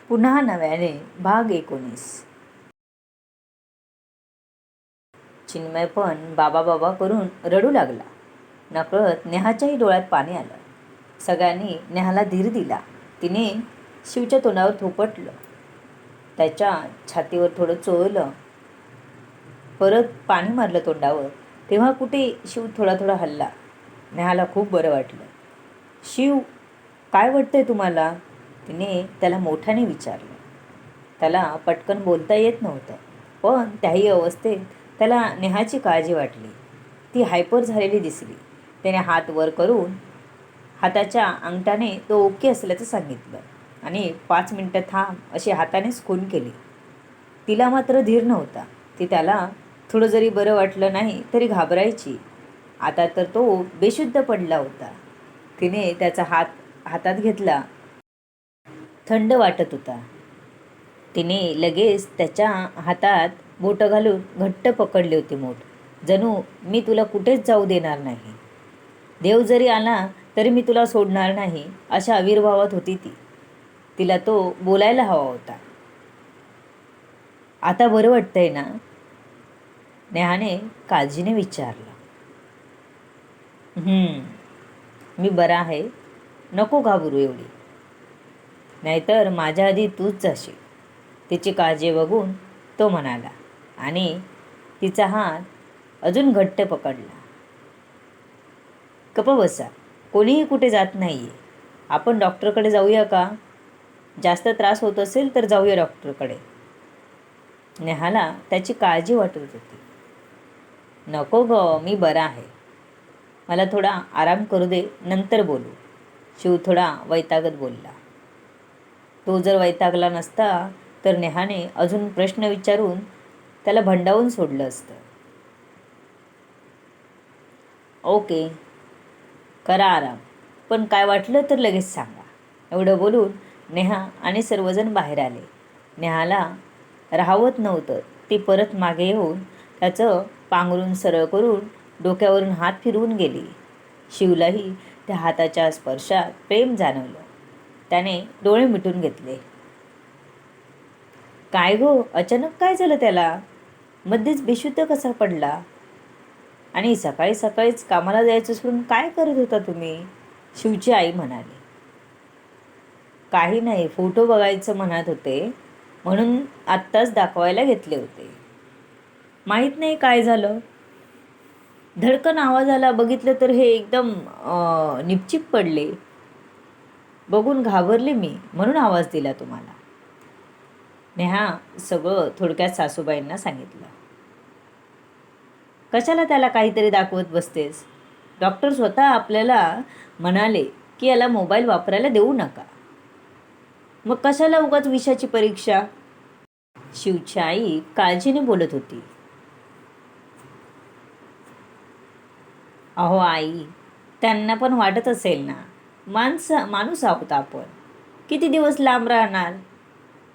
पुन्हा नव्याने भाग 19. चिन्मय पण बाबा बाबा करून रडू लागला. नकळत नेहाच्याही डोळ्यात पाणी आलं. सगळ्यांनी नेहाला धीर दिला. तिने शिवच्या तोंडावर थोपटलं, त्याच्या छातीवर थोडं चोळलं, परत पाणी मारलं तोंडावर. तेव्हा कुठे शिव थोडा थोडा हलला. नेहाला खूप बरं वाटलं. शिव, काय वाटतंय तुम्हाला? तिने त्याला मोठ्याने विचारलं. त्याला पटकन बोलता येत नव्हतं, पण त्याही अवस्थेत त्याला नेहाची काळजी वाटली. ती हायपर झालेली दिसली. त्याने हात वर करून हाताच्या अंगठाने तो ओके असल्याचं सांगितलं आणि 5 मिनिटं थांब अशी हातानेच खून केली. तिला मात्र धीर नव्हता. ती त्याला थोडं जरी बरं वाटलं नाही तरी घाबरायची. आता तर तो बेशुद्ध पडला होता. तिने त्याचा हात हातात घेतला. थंड वाटत होता. तिने लगेच त्याच्या हातात बोटं घालून घट्ट पकडले होते मोठ. जणू मी तुला कुठेच जाऊ देणार नाही, देव जरी आला तरी मी तुला सोडणार नाही अशा आविर्भावात होती ती. तिला तो बोलायला हवा होता. आता बरं वाटतंय ना? नेहाने काळजीने विचारलं. मी बरा आहे, नको घाबरू एवढी, नाहीतर माझ्या आधी तूच जाशील. तिची काळजी बघून तो म्हणाला आणि तिचा हात अजून घट्ट पकडला. गप्प बसा, कोणीही कुठे जात नाही आहे. आपण डॉक्टरकडे जाऊया का? जास्त त्रास होत असेल तर जाऊया डॉक्टरकडे. नेहाला त्याची काळजी वाटत होती. नको ग, मी बरा आहे, मला थोडा आराम करू दे, नंतर बोलू. शिव थोडा वैतागत बोलला. तो जर वैतागला नसता तर नेहाने अजून प्रश्न विचारून त्याला भंडावून सोडलं असतं. ओके, करा आराम, पण काय वाटलं तर लगेच सांगा. एवढं बोलून नेहा आणि सर्वजण बाहेर आले. नेहाला राहवत नव्हतं. ती परत मागे येऊन त्याचं पांघरून सरळ करून डोक्यावरून हात फिरवून गेली. शिवलाही त्या हाताच्या स्पर्शात प्रेम जाणवलं. त्याने डोळे मिटून घेतले. काय गो, अचानक काय झालं त्याला? मध्येच बेशुद्ध कसा पडला? आणि सकाळी सकाळीच कामाला जायचं सोडून काय करत होता तुम्ही? शिवची आई म्हणाली. काही नाही, फोटो बघायचं म्हणत होते म्हणून आत्ताच दाखवायला घेतले होते. माहीत नाही काय झालं, धडकन आवाज आला, बघितलं तर हे एकदम निपचिप पडले. बघून घाबरले मी, म्हणून आवाज दिला तुम्हाला. नेहा सगळं थोडक्यात सासूबाईंना सांगितलं. कशाला त्याला काहीतरी दाखवत बसतेस? डॉक्टर स्वतः आपल्याला म्हणाले की याला मोबाईल वापरायला देऊ नका. मग कशाला उगाच विषाची परीक्षा? शिवची आई काळजीने बोलत होती. अहो आई, त्यांना पण वाटत असेल ना, माणूस आहोत आपण, किती दिवस लांब राहणार?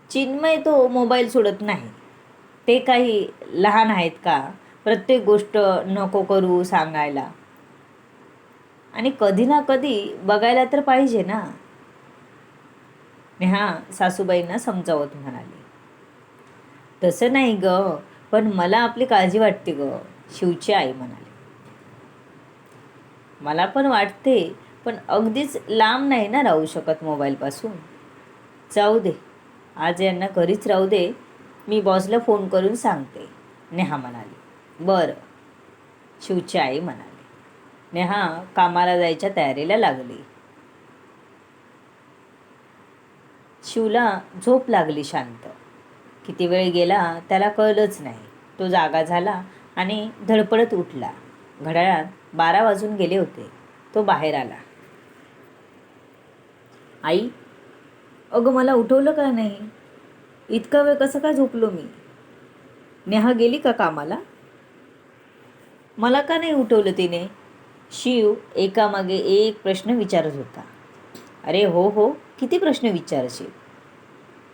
चिन्मय तो मोबाईल सोडत नाही. ते काही लहान आहेत का प्रत्येक गोष्ट नको करू सांगायला? आणि कधी ना कधी बघायला तर पाहिजे ना. नेहा सासूबाईंना समजावत म्हणाली. तसं नाही ग, पण मला आपली काळजी वाटते ग, शिवची आई म्हणाली. मला पण वाटते, पण अगदीच लांब नाही ना राहू शकत मोबाईलपासून. जाऊ दे, आज यांना घरीच राहू दे, मी बॉसला फोन करून सांगते, नेहा म्हणाली. बरं, शिवची आई म्हणाली. नेहा कामाला जायच्या तयारीला लागली. शिवला झोप लागली शांत. किती वेळ गेला त्याला कळलंच नाही. तो जागा झाला आणि धडपडत उठला. घड्याळात 12 वाजून गेले होते. तो बाहेर आला. आई, अगं मला उठवलं का नाही? इतका वेळ कसं काय झोपलो मी? नेहा गेली का कामाला? मला का नाही उठवलं तिने? शिव एकामागे एक प्रश्न विचारत होता. अरे हो, किती प्रश्न विचारशील?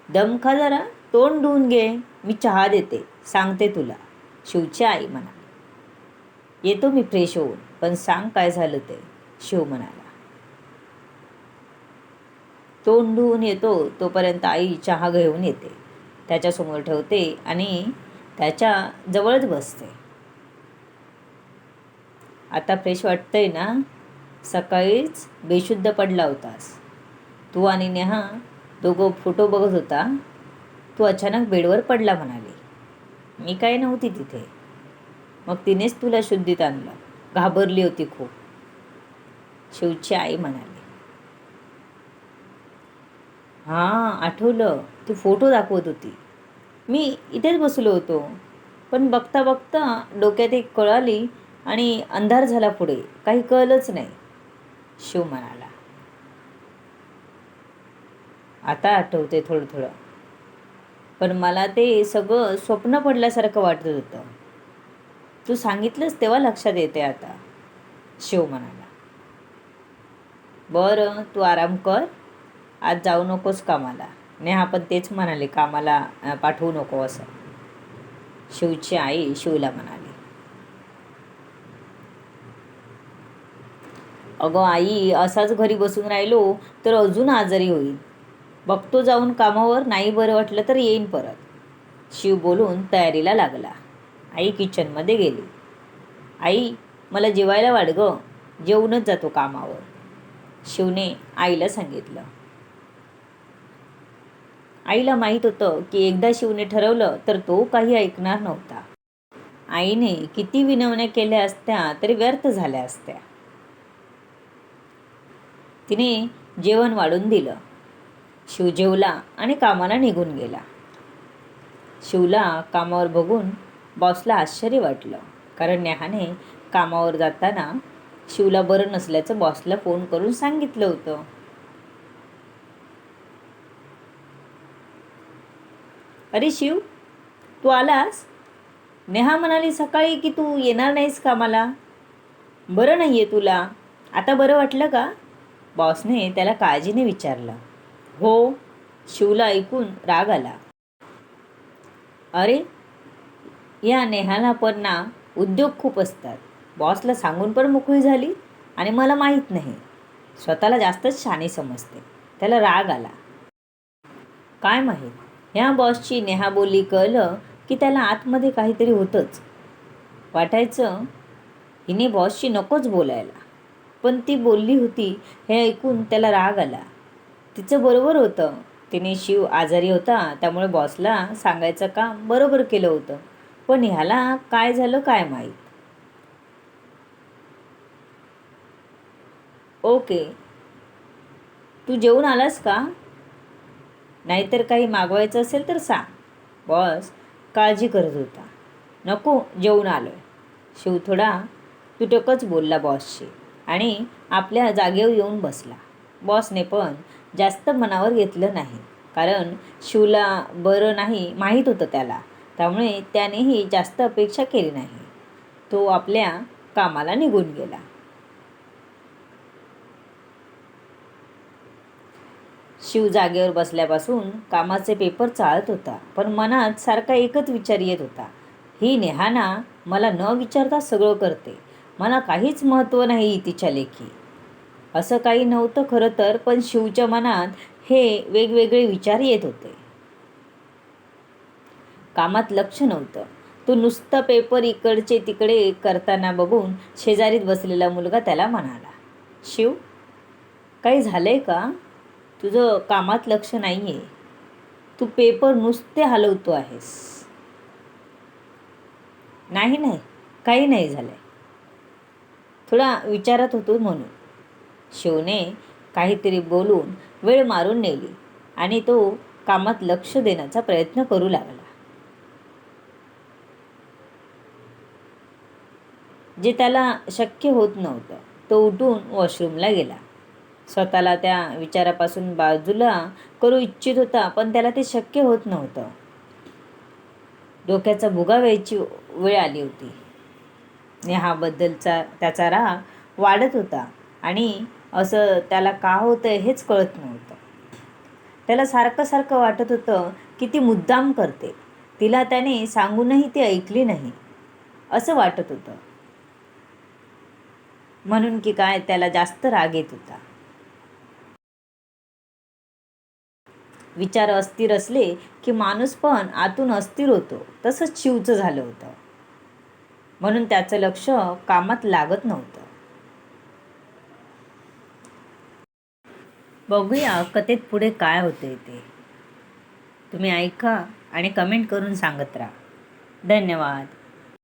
दम खा जरा, तोंड धुवून घे, मी चहा देते, सांगते तुला, शिवची आई म्हणाली. येतो मी फ्रेश होऊन, पण सांग काय झालं ते, शिव म्हणाला. तोंड धुवून येतो तोपर्यंत आई चहा घेऊन येते, त्याच्यासमोर ठेवते आणि त्याच्या जवळच बसते. आता फ्रेश वाटतंय ना? सकाळीच बेशुद्ध पडला होतास. तू आणि नेहा दोघं फोटो बघत होता. तू अचानक बेडवर पडला म्हणाली. मी काय नव्हती तिथे. मग तिनेच तुला शुद्धीत आणलं. घाबरली होती खूप, शिवची आई म्हणाली. हां, आठवलं. ती फोटो दाखवत होती. मी इथेच बसलो होतो. पण बघता बघता डोक्यात एक कळ आली आणि अंधार झाला पुढे. काही कळलंच नाही, शिव म्हणाला. आता आठवते थोडं थोडं. पण मला ते सगळं स्वप्न पडल्यासारखं वाटत होतं. तू सांगितलंस तेव्हा लक्षात येते आता, शिव म्हणाला. बरं, तू आराम कर. आज जाऊ नकोस कामाला. नेहा पण तेच म्हणाले, कामाला पाठवू नको असं, शिवची आई शिवला म्हणाली. अगं आई, असाच घरी बसून राहिलो तर अजून आजारी होईल. बघतो जाऊन कामावर. नाही बरं वाटलं तर येईन परत, शिव बोलून तयारीला लागला. आई किचनमध्ये गेली. आई, मला जेवायला वाढ गं. जेवूनच जातो कामावर, शिवने आईला सांगितलं. आईला माहीत होतं की एकदा शिवने ठरवलं तर तो काही ऐकणार नव्हता. आईने किती विनवण्या केल्या असत्या तरी व्यर्थ झाल्या असत्या. तिने जेवण वाढून दिलं. शिव जेवला आणि कामाला निघून गेला. शिवला कामावर बघून बॉसला आश्चर्य वाटलं, कारण नेहाने कामावर जाताना शिवला बरं नसल्याचं बॉसला फोन करून सांगितलं होतं. अरे शिव, तू आलास? नेहा म्हणाली सकाळी की तू येणार नाहीस कामाला. बरं नाही आहे तुला? आता बरं वाटलं का? बॉसने त्याला काळजीने विचारलं. हो, शिवला ऐकून राग आला. अरे, या नेहाला पण ना उद्योग खूप असतात. बॉसला सांगून पण मोकळी झाली आणि मला माहीत नाही. स्वतःला जास्तच शहाणी समजते. त्याला राग आला. काय माहीत, ह्या बॉसची नेहा बोली कळलं की त्याला आतमध्ये काहीतरी होतंच. वाटायचं हिने बॉसशी नकोच बोलायला, पण ती बोलली होती हे ऐकून त्याला राग आला. तिचं बरोबर होतं. तिने शिव आजारी होता त्यामुळे बॉसला सांगायचं काम बरोबर केलं होतं. पण ह्याला काय झालं काय माहीत. ओके, तू जेवून आलास का? नाहीतर काही मागवायचं असेल तर सांग, बॉस काळजी करत होता. नको, जेवून आलोय, शिव थोडा तुटकच बोलला बॉसशी आणि आपल्या जागेवर येऊन बसला. बॉसने पण जास्त मनावर घेतलं नाही, कारण शिवला बरं नाही माहीत होतं त्याला. त्यामुळे त्यानेही जास्त अपेक्षा केली नाही. तो आपल्या कामाला निघून गेला. शिव जागेवर बसल्यापासून कामाचे पेपर चाळत होता, पण मनात सारखा एकच विचार येत होता. ही नेहाना मला न विचारता सगळं करते. मला काहीच महत्त्व नाही तिच्या लेखी. असं काही नव्हतं खरं तर, पण शिवच्या मनात हे वेगवेगळे विचार येत होते. कामात लक्ष नव्हतं. तो नुसतं पेपर इकडचे तिकडे करताना बघून शेजारीत बसलेला मुलगा त्याला म्हणाला. शिव, काही झालंय का? तुझं कामात लक्ष नाही आहे. तू पेपर नुसते हलवतो आहेस. नाही नाही, काही नाही झालंय. थोडा विचारात होतो म्हणून, शिवने काहीतरी बोलून वेळ मारून नेली आणि तो कामात लक्ष देण्याचा प्रयत्न करू लागला. जे त्याला शक्य होत नव्हतं. तो उठून वॉशरूमला गेला. स्वतःला त्या विचारापासून बाजूला करू इच्छित होता, पण त्याला ते शक्य होत नव्हतं. डोक्याचा भुगा व्हायची वेळ आली होती. नेहाबद्दलचा त्याचा राग वाढत होता आणि असं त्याला का होतं हेच कळत नव्हतं. त्याला सारखं सारखं वाटत होतं की ती मुद्दाम करते. तिला त्याने सांगूनही ती ऐकली नाही असं वाटत होतं. म्हणून की काय त्याला जास्त राग येत होता. विचार अस्थिर असले की माणूस पण आतून अस्थिर होतो. तसंच शिवचं झालं होतं. म्हणून त्याचं लक्ष कामात लागत नव्हतं. बघूया कथेत पुढे काय होते ते. तुम्ही ऐका आणि कमेंट करून सांगत राहा. धन्यवाद.